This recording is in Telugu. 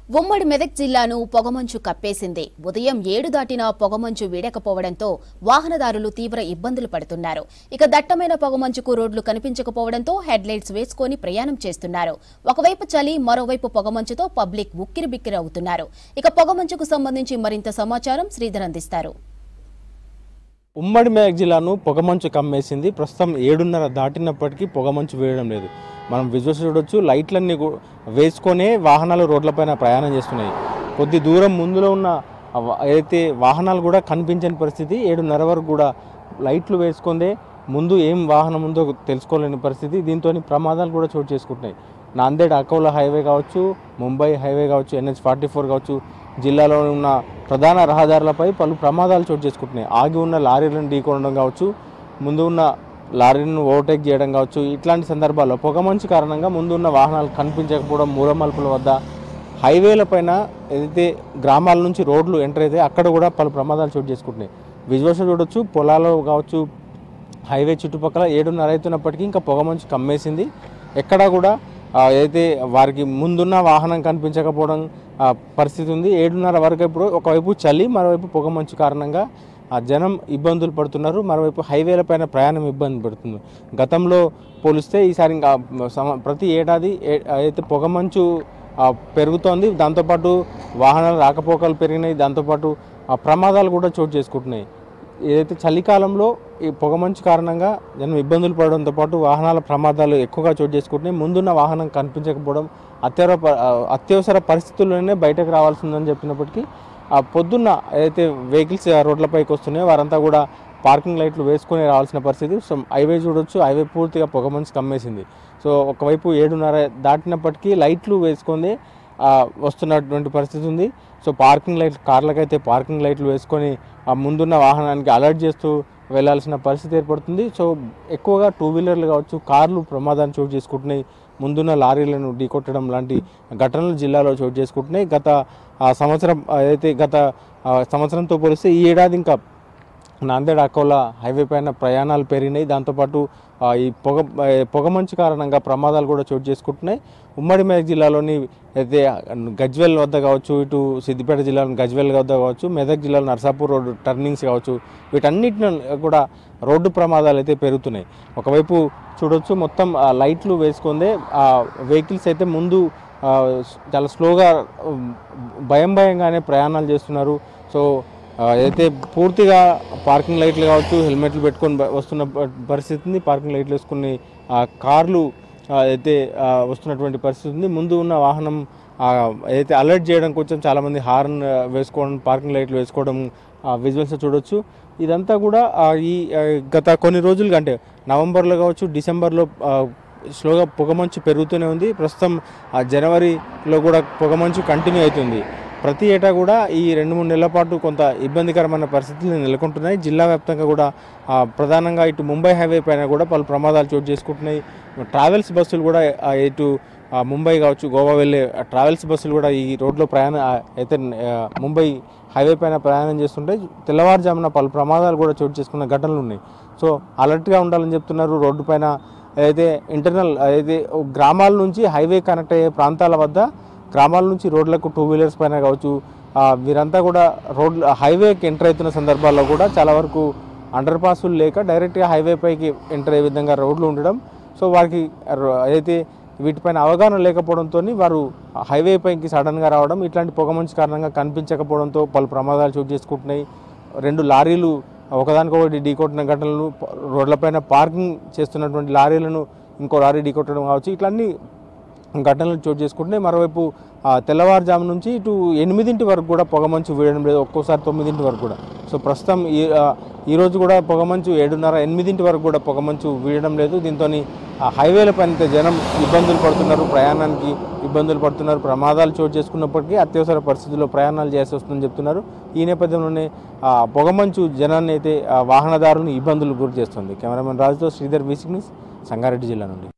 ఉమ్మడి మెదక్ జిల్లాను పొగమంచు కప్పేసింది. ఉదయం 7 దాటినా పొగమంచు వీడకపోవడంతో వాహనదారులు తీవ్ర ఇబ్బందులు పడుతున్నారు. ఇక దట్టమైన పొగమంచుకు రోడ్లు కనిపించకపోవడంతో హెడ్లైట్స్ వేసుకుని ప్రయాణం చేస్తున్నారు. ఒకవైపు చలి, మరోవైపు పొగమంచుతో పబ్లిక్ ఉక్కిరిబిక్కిరి అవుతున్నారు. ఇక పొగమంచుకు సంబంధించి మరింత సమాచారం శ్రీధర్ అందిస్తారు. ఉమ్మడి మెదక్ జిల్లాను పొగమంచు కమ్మేసింది. ప్రస్తుతం 7:30 దాటినప్పటికీ పొగమంచు వేయడం లేదు. మనం విజువల్స్ చూడొచ్చు. లైట్లన్నీ వేసుకొనే వాహనాలు రోడ్లపైన ప్రయాణం చేస్తున్నాయి. కొద్ది దూరం ముందులో ఉన్న ఏదైతే వాహనాలు కూడా కనిపించని పరిస్థితి. 7:30 వరకు కూడా లైట్లు వేసుకుందే ముందు ఏం వాహనం ఉందో తెలుసుకోలేని పరిస్థితి. దీంతో ప్రమాదాలు కూడా చోటు చేసుకుంటున్నాయి. నాందేడ్ అకోలా హైవే కావచ్చు, ముంబై హైవే కావచ్చు, NH44 కావచ్చు, జిల్లాలో ఉన్న ప్రధాన రహదారులపై పలు ప్రమాదాలు చోటు చేసుకుంటున్నాయి. ఆగి ఉన్న లారీలను ఢీకొనడం కావచ్చు, ముందు ఉన్న లారీలను ఓవర్టేక్ చేయడం కావచ్చు, ఇట్లాంటి సందర్భాల్లో పొగమంచు కారణంగా ముందు ఉన్న వాహనాలు కనిపించకపోవడం, మూలమలుపుల వద్ద హైవేలపైన ఏదైతే గ్రామాల నుంచి రోడ్లు ఎంటర్ అయితే అక్కడ కూడా పలు ప్రమాదాలు చోటు చేసుకుంటున్నాయి. విజువల్స్ చూడొచ్చు. పొలాలు కావచ్చు, హైవే చుట్టుపక్కల 7:30 అవుతున్నప్పటికీ ఇంకా పొగమంచు కమ్మేసింది. ఎక్కడా కూడా ఏదైతే వారికి ముందున్న వాహనం కనిపించకపోవడం పరిస్థితి ఉంది. 7:30 వరకు ఇప్పుడు ఒకవైపు చలి, మరోవైపు పొగమంచు కారణంగా జనం ఇబ్బందులు పడుతున్నారు. మరోవైపు హైవేలపైన ప్రయాణం ఇబ్బంది పడుతుంది. గతంలో పోలిస్తే ఈసారి ఇంకా ప్రతి ఏడాది అయితే పొగమంచు పెరుగుతోంది. దాంతోపాటు వాహనాల రాకపోకలు పెరిగినాయి. దాంతోపాటు ప్రమాదాలు కూడా చోటు చేసుకుంటున్నాయి. ఏదైతే చలికాలంలో ఈ పొగమంచు కారణంగా జనం ఇబ్బందులు పడడంతో పాటు వాహనాల ప్రమాదాలు ఎక్కువగా చోటు చేసుకుంటున్నాయి. ముందున్న వాహనం కనిపించకపోవడం, అత్యవసర పరిస్థితుల్లోనే బయటకు రావాల్సిందని చెప్పినప్పటికీ పొద్దున్న ఏదైతే వెహికల్స్ రోడ్లపైకి వస్తున్నాయో వారంతా కూడా పార్కింగ్ లైట్లు వేసుకొని రావాల్సిన పరిస్థితి. సో హైవే చూడొచ్చు. హైవే పూర్తిగా పొగమంచు కమ్మేసింది. సో ఒకవైపు 7:30 దాటినప్పటికీ లైట్లు వేసుకొని వస్తున్నటువంటి పరిస్థితి ఉంది. సో పార్కింగ్ లైట్లు, కార్లకైతే పార్కింగ్ లైట్లు వేసుకొని ముందున్న వాహనానికి అలర్ట్ చేస్తూ వెళ్లాల్సిన పరిస్థితి ఏర్పడుతుంది. సో ఎక్కువగా 2 వీలర్లు కావచ్చు, కార్లు ప్రమాదాన్ని చోటు చేసుకుంటున్నాయి. ముందున్న లారీలను ఢీకొట్టడం లాంటి ఘటనలు జిల్లాలో చోటు చేసుకుంటున్నాయి. గత సంవత్సరంతో పోలిస్తే ఈ ఏడాది ఇంకా నాందేడ్ అకోలా హైవే పైన ప్రయాణాలు పెరిగినాయి. దాంతోపాటు ఈ పొగమంచు కారణంగా ప్రమాదాలు కూడా చోటు చేసుకుంటున్నాయి. ఉమ్మడి మెదక్ జిల్లాలోని అయితే గజ్వెల్ వద్ద కావచ్చు, ఇటు సిద్దిపేట జిల్లాలోని గజ్వెల్ వద్ద కావచ్చు, మెదక్ జిల్లాలో నర్సాపూర్ రోడ్డు టర్నింగ్స్ కావచ్చు, వీటన్నిటిని కూడా రోడ్డు ప్రమాదాలు అయితే పెరుగుతున్నాయి. ఒకవైపు చూడొచ్చు. మొత్తం లైట్లు వేసుకుందే వెహికల్స్ అయితే ముందు చాలా స్లోగా భయంగానే ప్రయాణాలు చేస్తున్నారు. సో అయితే పూర్తిగా పార్కింగ్ లైట్లు కావచ్చు, హెల్మెట్లు పెట్టుకొని వస్తున్న పరిస్థితి ఉంది. పార్కింగ్ లైట్లు వేసుకుని కార్లు అయితే వస్తున్నటువంటి పరిస్థితి ఉంది. ముందు ఉన్న వాహనం అయితే అలర్ట్ చేయడం కోసం చాలామంది హార్న్ వేసుకోవడం, పార్కింగ్ లైట్లు వేసుకోవడం విజువల్స్ చూడొచ్చు. ఇదంతా కూడా ఈ గత కొన్ని రోజులుగా అంటే నవంబర్లో కావచ్చు, డిసెంబర్లో స్లోగా పొగమంచు పెరుగుతూనే ఉంది. ప్రస్తుతం జనవరిలో కూడా పొగమంచు కంటిన్యూ అవుతుంది. ప్రతి ఏటా కూడా ఈ 2-3 నెలల పాటు కొంత ఇబ్బందికరమైన పరిస్థితులు నెలకొంటున్నాయి. జిల్లా వ్యాప్తంగా కూడా ప్రధానంగా ఇటు ముంబై హైవే పైన కూడా పలు ప్రమాదాలు చోటు చేసుకుంటున్నాయి. ట్రావెల్స్ బస్సులు కూడా ఇటు ముంబై కావచ్చు, గోవా వెళ్ళే ట్రావెల్స్ బస్సులు కూడా ఈ రోడ్లో అయితే ముంబై హైవే పైన ప్రయాణం చేస్తుంటే తెల్లవారుజామున పలు ప్రమాదాలు కూడా చోటు చేసుకున్న ఘటనలు ఉన్నాయి. సో అలర్ట్గా ఉండాలని చెప్తున్నారు. రోడ్డు పైన అయితే అయితే గ్రామాల నుంచి హైవే కనెక్ట్ అయ్యే ప్రాంతాల వద్ద, గ్రామాల నుంచి రోడ్లకు 2 వీలర్స్ పైన కావచ్చు, వీరంతా కూడా హైవేకి ఎంటర్ అవుతున్న సందర్భాల్లో కూడా చాలా వరకు అండర్ పాసులు లేక డైరెక్ట్గా హైవే పైకి ఎంటర్ అయ్యే విధంగా రోడ్లు ఉండడం. సో వారికి అయితే వీటిపైన అవగాహన లేకపోవడంతో వారు హైవే పైకి సడన్గా రావడం, ఇట్లాంటి పొగమంచు కారణంగా కనిపించకపోవడంతో పలు ప్రమాదాలు చోటు చేసుకుంటున్నాయి. 2 లారీలు ఒకదానికొకటి ఢీకొట్టిన ఘటనలు, రోడ్లపైన పార్కింగ్ చేస్తున్నటువంటి లారీలను ఇంకో లారీ ఢీకొట్టడం కావచ్చు, ఇట్లన్నీ ఘటనలు చోటు చేసుకుంటున్నాయి. మరోవైపు తెల్లవారుజాము నుంచి ఇటు 8 వరకు కూడా పొగమంచు వేయడం లేదు, ఒక్కోసారి 9 వరకు కూడా. సో ప్రస్తుతం ఈరోజు కూడా పొగమంచు 7:30, 8 వరకు కూడా పొగమంచు వీయడం లేదు. దీంతో హైవేల పైన జనం ఇబ్బందులు పడుతున్నారు, ప్రయాణానికి ఇబ్బందులు పడుతున్నారు. ప్రమాదాలు చోటు చేసుకున్నప్పటికీ అత్యవసర పరిస్థితుల్లో ప్రయాణాలు చేయాల్సి వస్తుందని చెప్తున్నారు. ఈ నేపథ్యంలోనే పొగమంచు జనాన్ని అయితే వాహనదారులను ఇబ్బందులు గురి చేస్తుంది. కెమెరామెన్ రాజుతో శ్రీధర్, V6 న్యూస్, సంగారెడ్డి జిల్లా నుండి.